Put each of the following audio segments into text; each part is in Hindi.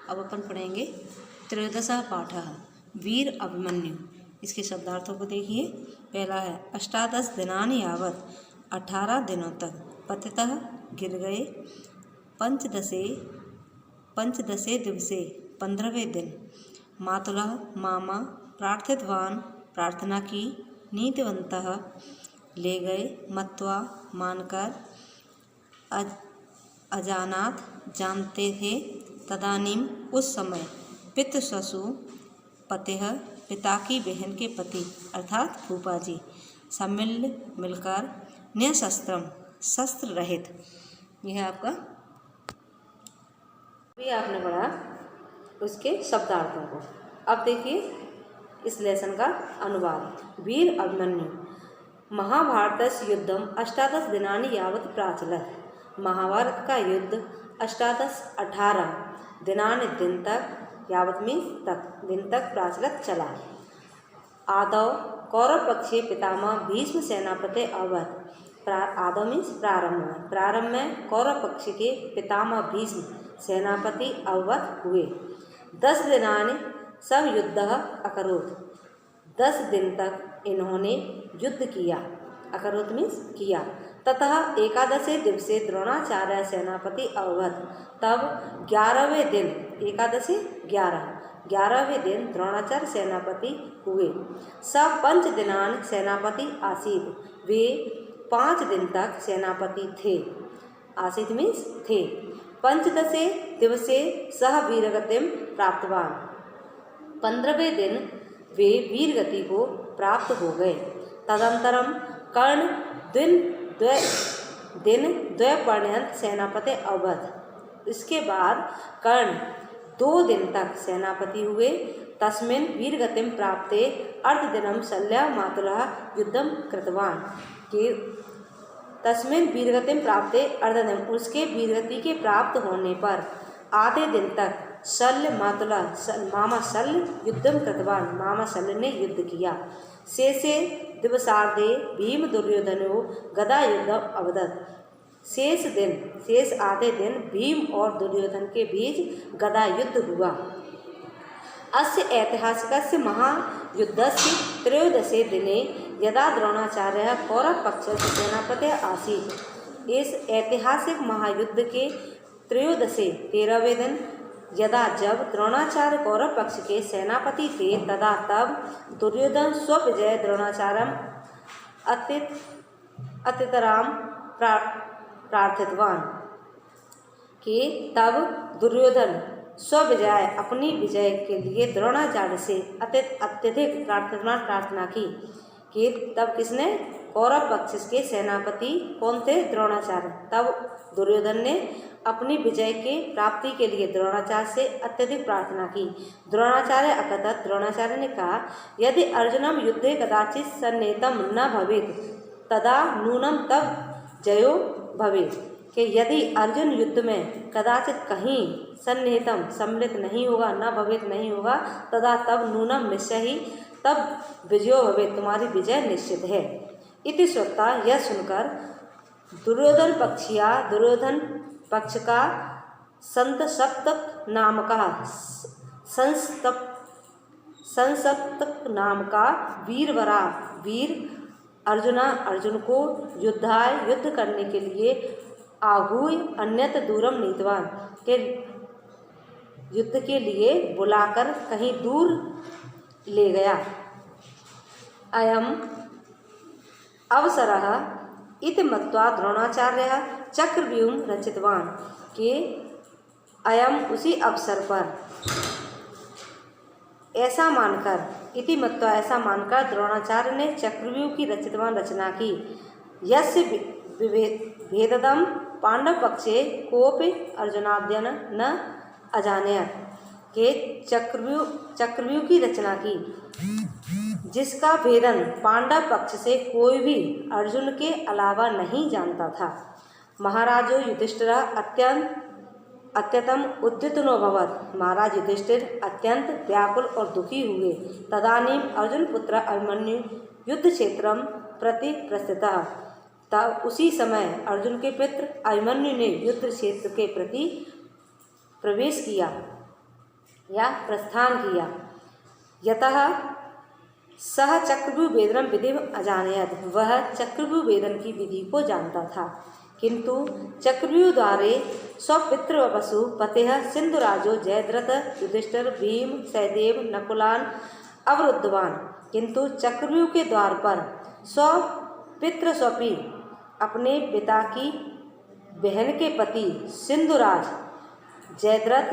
अब अपन पढ़ेंगे त्रयोदशः पाठः वीर अभिमन्यु। इसके शब्दार्थों को देखिए। पहला है अष्टादश दिनानि यावत्, 18 दिनों तक। पतितः गिर गए। पंचदशे दिवसे, 15वें दिन। मातुलः मामा, प्रार्थितवान प्रार्थना की। नीतिवन्तः ले गए। मत्वा मानकर। अजानात जानते थे। तदानीम उस समय। पितृससु पतेह पिता की बहन के पति अर्थात फूफा जी। सम्मिल्य मिलकर। न्यशस्त्रम शस्त्र रहित। यह आपका भी आपने पढ़ा उसके शब्दार्थों को। अब देखिए इस लेसन का अनुवाद। वीर अभिमन्यु। महाभारतस्य युद्धम अष्टादश दिनानि यावत् प्राचलत्। महाभारत का युद्ध 18 दिनानि दिन तक, यावत में तक, दिन तक प्रचलित चला। आदौ कौरव पक्षीय पितामह भीष्म सेनापति अवध। आदौ मीन्स प्रारंभ में। प्रारंभ में कौरव पक्ष के पितामह भीष्म सेनापति अवध हुए। 10 दिनानि सब युद्ध अकरोत्। 10 दिन तक इन्होंने युद्ध किया। अकरोत् मीन्स किया। ततः एकादशे दिवसे द्रोणाचार्य सेनापति अवध। तब 11वें दिन, एकादशी 11वें दिन द्रोणाचार्य सेनापति हुए। सब 5 दिनान सेनापति आसीत। वे 5 दिन तक सेनापति थे। आसीत मीन्स थे। पंचदशे दिवसे सह वीरगतिम प्राप्तवान। 15वें दिन वे वीरगति को प्राप्त हो गए। तदंतरम कर्ण द्वयपर्यंत सेनापति अवध। इसके बाद कर्ण 2 दिन तक सेनापति हुए। तस्मिन् वीरगतिम प्राप्ते अर्धदिनं शल्य मातुलः युद्धम कृतवान। के तस्मिन् वीरगतिम प्राप्ते अर्धदिनं, उसके वीरगति के प्राप्त होने पर आधे दिन तक शल्य मातुला मामा शल्य युद्धम कृतवान, मामा शल्य ने युद्ध किया। शेषे दिवसार्धे भीम दुर्योधनो गदा युद्ध अवदत्। शेष आधे दिन भीम और दुर्योधन के बीच गदा युद्ध हुआ। अस्य ऐतिहासिकस्य महायुद्धस्य त्रयोदशे दिने यदा द्रोणाचार्य कौरव पक्षस्य सेनापति आसीत्। इस ऐतिहासिक महायुद्ध के त्रयोदशे 13वें दिन यदा जब द्रोणाचार्य कौरव पक्ष के सेनापति थे, तदा तब दुर्योधन स्वविजय द्रोणाचार्यम अतितराम प्रार्थितवान। कि तब दुर्योधन स्वविजय अपनी विजय के लिए द्रोणाचार्य से अत्यधिक प्रार्थना की। कि तब किसने? कौरव पक्ष के सेनापति कौन थे? द्रोणाचार्य। तब दुर्योधन ने अपनी विजय के प्राप्ति के लिए द्रोणाचार्य से अत्यधिक प्रार्थना की। द्रोणाचार्य अकथत, द्रोणाचार्य ने कहा, यदि अर्जुनम युद्धे कदाचित सन्निहितम न भवेत् तदा नूनम तब जयो भवेत्। कि यदि अर्जुन युद्ध में कदाचित कहीं सन्निहितम सम्मिलित नहीं होगा, न भवेत् नहीं होगा, तदा तब नूनम निश्चय ही तब विजयो भवेत्, तुम्हारी विजय निश्चित है। इति श्रुत्वा, यह सुनकर दुर्योधन पक्ष का संसप्तक नाम का वीर अर्जुन को युद्ध करने के लिए आहूय अन्यत्र दूरम नीतवान। के युद्ध के लिए बुलाकर कहीं दूर ले गया। अयम अवसरः इति मत्वा द्रोणाचार्य चक्रव्यूह रचितवान। के अयम उसी अवसर पर ऐसा मानकर, इति मत्वा ऐसा मानकर द्रोणाचार्य ने चक्रव्यूह की रचना की। यस्य भेददम पांडव पक्षे कोपि अर्जुनाद्यन न अजानयत्। के चक्रव्यूह की रचना की जिसका भेदन पांडव पक्ष से कोई भी अर्जुन के अलावा नहीं जानता था। महाराजो युधिष्ठिर अत्यंतम उद्विग्नोऽभवत्। महाराज युधिष्ठिर अत्यंत व्याकुल और दुखी हुए। तदानीम अर्जुन पुत्र अभिमन्यु युद्ध क्षेत्रम प्रति प्रस्थितः। तब उसी समय अर्जुन के पुत्र अभिमन्यु ने युद्ध क्षेत्र के प्रति प्रवेश किया। या प्रस्थान किया। यतः सह चक्रव्यूहवेदनम विधि अजानयत, वह चक्रव्यूहवेदन की विधि को जानता था, किंतु चक्रव्यूह द्वारे स्वपितृवसु पतेः सिंधुराजो जयद्रथ युधिष्ठिर भीम सहदेव नकुलान अवरुद्धवान, किंतु चक्रव्यूह के द्वार पर स्वपितृस्वपी अपने पिता की बहन के पति सिंधुराज जयद्रथ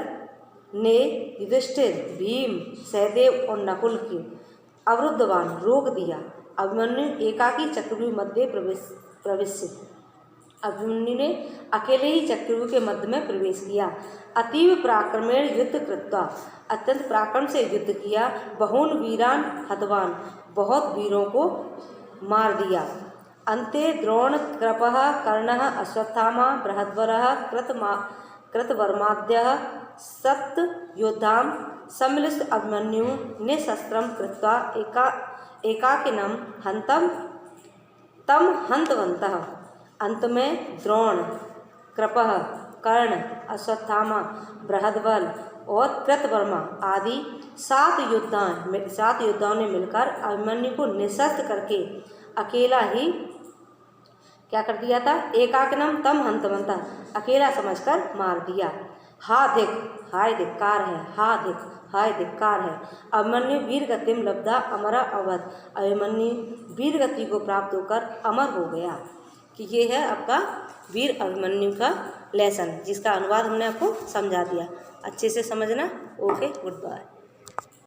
ने युधिष्ठिर भीम सहदेव और नकुल के अवरुद्धवान रोक दिया। अभिमन्यु एकाकी चक्रव्यूह मध्य प्रवेश अभिमन्यु ने अकेले ही चक्रव्यूह के मध्य में प्रवेश किया। अतीव पराक्रमेण युद्ध कृत्वा, अत्यंत पराक्रम से युद्ध किया। बहून वीरान हतवान, बहुत वीरों को मार दिया। अन्ते द्रोण कृपः कर्णः अश्वत्थामा बृहद्वरः कृतवर्माद्यः सप्त योद्धां सम्मिलित अभिमन्यु ने शस्त्रं कृत्वा एकाकिनं तम हन्तवन्तः। अंत में द्रोण, कृपः, कर्ण, अश्वत्थामा, बृहद्बल और कृतवर्मा आदि 7 योद्धाओं ने मिलकर अभिमन्यु को निशस्त्र करके अकेला ही क्या कर दिया था? एकाकिनम तम हंतवंता, अकेला समझकर मार दिया। हाय धिक्कार है, हाय धिक्कार है। अभिमन्यु वीर गतिम लब्धा अमरा अवध, अभिमन्यु वीर गति को प्राप्त होकर अमर हो गया। कि ये है आपका वीर अभिमन्यु का लेसन, जिसका अनुवाद हमने आपको समझा दिया। अच्छे से समझना। Okay, good bye.